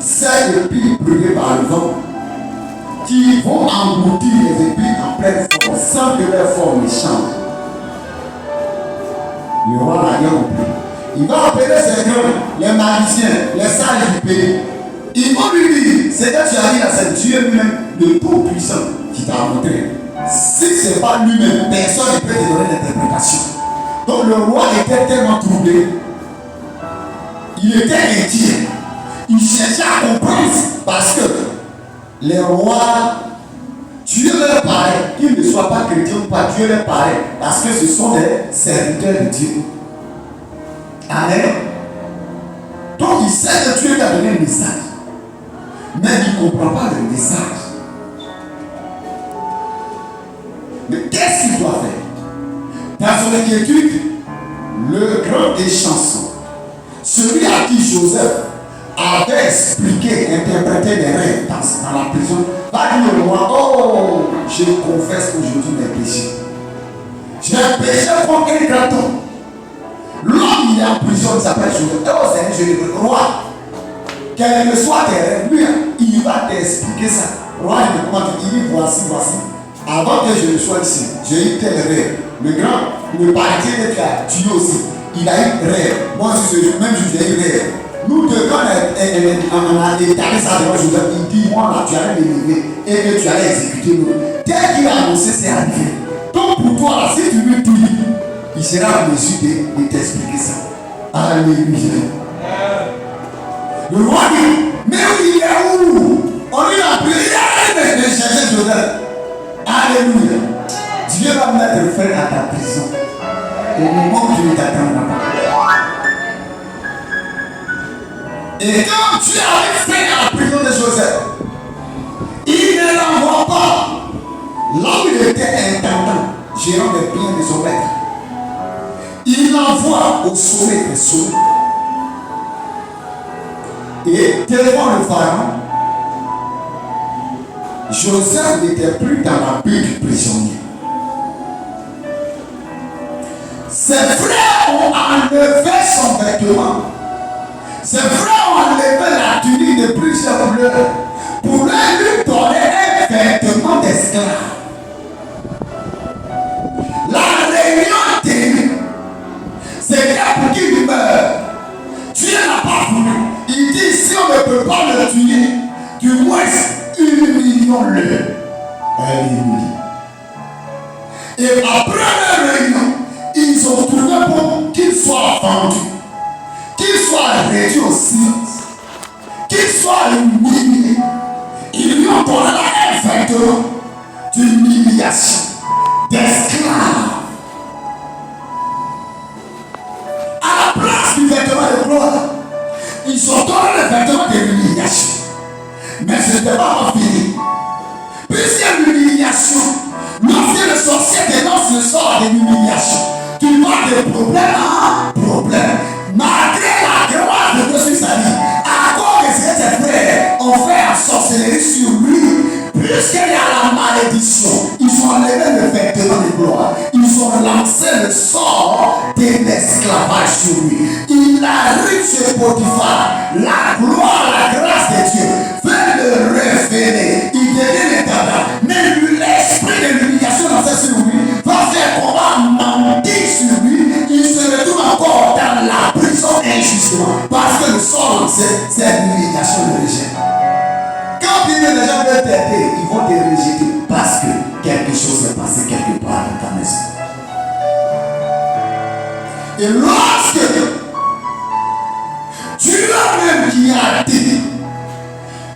ces épis brûlés par le vent, qui vont engloutir les épis en pleine forme, sans que leur forme ne change. Le roi n'a rien compris. Il va appeler ses grands, les magiciens, les sages du pays. Ils vont lui dire, c'est que tu as dit là, c'est Dieu lui-même, le Tout-Puissant, qui t'a montré. Si ce n'est pas lui-même, personne ne peut te donner l'interprétation. Donc le roi était tellement troublé. Il était inquiet. Il cherchait à comprendre parce que les rois, Dieu leur paraît, qu'ils ne soient pas chrétiens ou pas, Dieu leur paraît parce que ce sont des serviteurs de Dieu. Amen. Donc il sait que Dieu lui a donné un message, mais il ne comprend pas le message. Mais qu'est-ce qu'il doit faire? Dans son inquiétude, le grand des chansons, celui à qui Joseph avait expliqué, interprété des rêves dans la prison, va dire au roi, oh, je confesse aujourd'hui mes péchés. J'ai péché contre un grand homme. L'homme il est en prison, il s'appelle Joseph. Oh Seigneur, je le roi, quel que soit tes rêves, lui, il va t'expliquer ça. Roi, il dit, voici. Avant que je ne sois ici, j'ai eu tel rêve. Le grand, le paradis qui a tué aussi, il a eu rêve. Moi aussi, même j'ai eu rêve. Nous deux, quand on a étalé ça devant Joseph, il dit, moi là, tu allais m'élever et que tu allais exécuter nous. Dès qu'il a annoncé, c'est arrivé. Donc pour toi, là, si tu veux tout dire, il sera en mesure de t'expliquer ça. Alléluia. Le roi dit, mais il est où? On lui a prié de chercher Joseph. Alléluia. Dieu va mettre frère à ta prison. Au moment où tu ne t'attendras pas. Et quand Dieu avait fait à la prison de Joseph, il ne l'envoie pas là où il était intendant, gérant les biens de son maître. Il l'envoie au sommet des sommets. Et devant le pharaon, Joseph n'était plus dans la bulle du prisonnier. Ses frères ont enlevé son vêtement. Ses frères ont enlevé la tunique de plusieurs couleurs pour lui donner un vêtement d'esclave. La réunion terrible, c'est pour qu'il meure. Dieu n'a pas voulu. Il dit si on ne peut pas le tuer, du moins humilions-le. Alléluia. Et après la réunion, ils ont trouvé bon qu'il soit vendu, qu'il soit réduit au silence, qu'il soit humilié. Ils lui ont donné un vêtement d'humiliation, d'esclave. À la place du vêtement de gloire, ils ont donné le vêtement de l'humiliation. Mais ce n'était pas fini. Puisque l'humiliation, lorsque le sorcier dénonce le sort de l'humiliation, tu vas de problème en problème. Malgré la grâce de Dieu sur sa vie, à cause de ce que tes frères ont fait en sorcellerie sur lui, puisqu'il y a la malédiction, ils ont enlevé le vêtement de gloire, ils ont lancé le sort de l'esclavage sur lui. Il arrive chez Potiphar, la gloire, la grâce de Dieu veut le révéler. Il devient l'éternel, mais lui, l'esprit de l'humiliation dans sa sur lui va faire qu'on va mentir sur lui. Il se retrouve encore dans la prison injustement parce que le sort lancé, c'est l'humiliation de rejet. Quand les gens veulent t'aider, ils vont te rejeter parce que quelque chose s'est passé quelque part dans ta maison. Et lorsque Dieu même qui a dit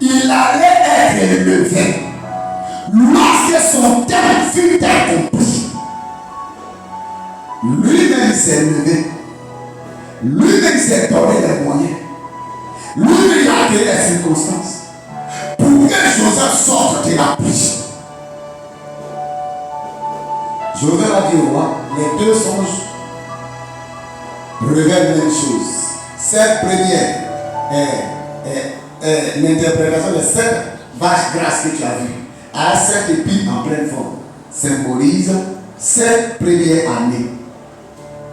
il allait être élevé, lorsque son temps fut accompli, lui-même s'est levé, lui-même s'est donné les moyens, lui-même a créé les circonstances pour que Joseph sorte de la prison. Joseph a dit au roi, les deux songes révèlent la même chose. Cette première l'interprétation de cette vache grasse que tu as vue, à cette épine en pleine forme, symbolise cette première année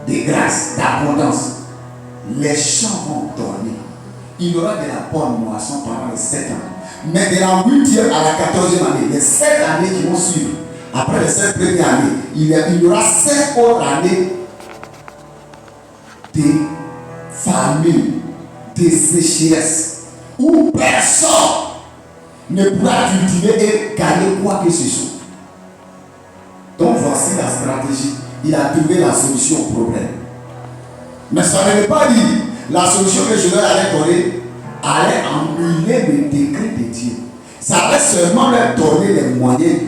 de grâce, d'abondance. Les champs vont donner, il aura de la bonne moisson pendant les 7 ans. Mais de la 8e à la 14e année, les 7 années qui vont suivre, après les 7 premières années, il y aura 7 autres années de famine, de sécheresse, où personne ne pourra cultiver et gagner quoi que ce soit. Donc voici la stratégie. Il a trouvé la solution au problème. Mais ça ne veut pas dire la solution que je leur allais donner allait annuler le décret de Dieu. Ça allait seulement leur donner les moyens